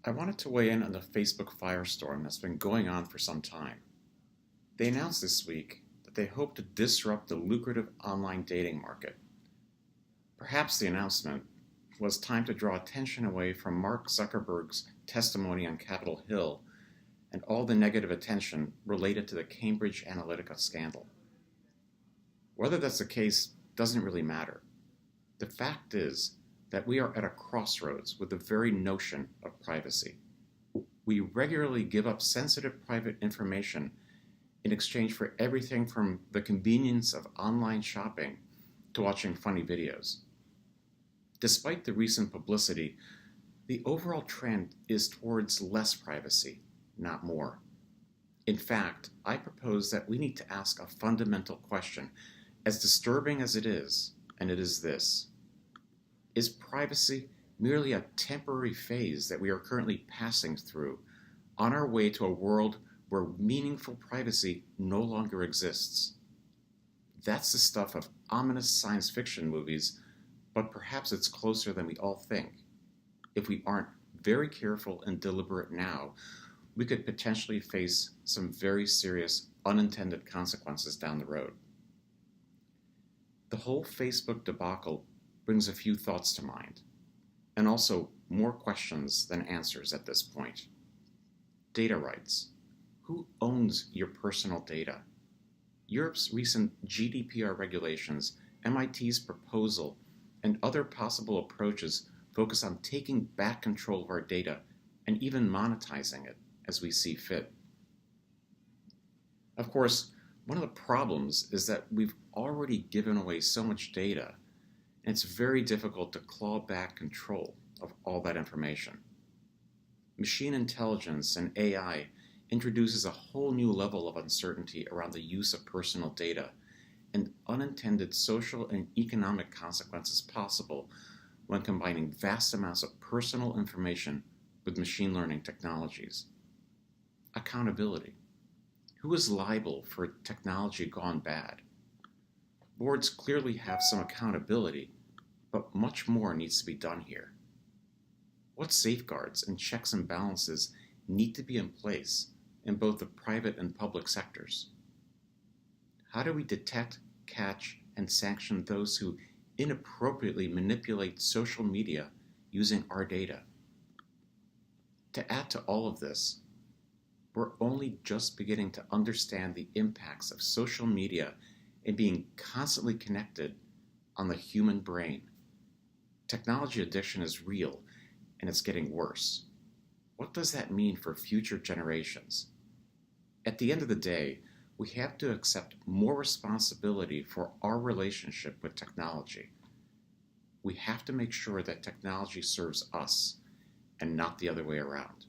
I wanted to weigh in on the Facebook firestorm that's been going on for some time. They announced this week that they hope to disrupt the lucrative online dating market. Perhaps the announcement was time to draw attention away from Mark Zuckerberg's testimony on Capitol Hill and all the negative attention related to the Cambridge Analytica scandal. Whether that's the case doesn't really matter. The fact is that we are at a crossroads with the very notion of privacy. We regularly give up sensitive private information in exchange for everything from the convenience of online shopping to watching funny videos. Despite the recent publicity, the overall trend is towards less privacy, not more. In fact, I propose that we need to ask a fundamental question, as disturbing as it is, and it is this. Is privacy merely a temporary phase that we are currently passing through on our way to a world where meaningful privacy no longer exists? That's the stuff of ominous science fiction movies, but perhaps it's closer than we all think. If we aren't very careful and deliberate now, we could potentially face some very serious unintended consequences down the road. The whole Facebook debacle brings a few thoughts to mind, and also more questions than answers at this point. Data rights. Who owns your personal data? Europe's recent GDPR regulations, MIT's proposal, and other possible approaches focus on taking back control of our data and even monetizing it as we see fit. Of course, one of the problems is that we've already given away so much data, and it's very difficult to claw back control of all that information. Machine intelligence and AI introduces a whole new level of uncertainty around the use of personal data and unintended social and economic consequences possible when combining vast amounts of personal information with machine learning technologies. Accountability. Who is liable for technology gone bad? Boards clearly have some accountability, but much more needs to be done here. What safeguards and checks and balances need to be in place in both the private and public sectors? How do we detect, catch, and sanction those who inappropriately manipulate social media using our data? To add to all of this, we're only just beginning to understand the impacts of social media and being constantly connected on the human brain. Technology addiction is real, and it's getting worse. What does that mean for future generations? At the end of the day, we have to accept more responsibility for our relationship with technology. We have to make sure that technology serves us and not the other way around.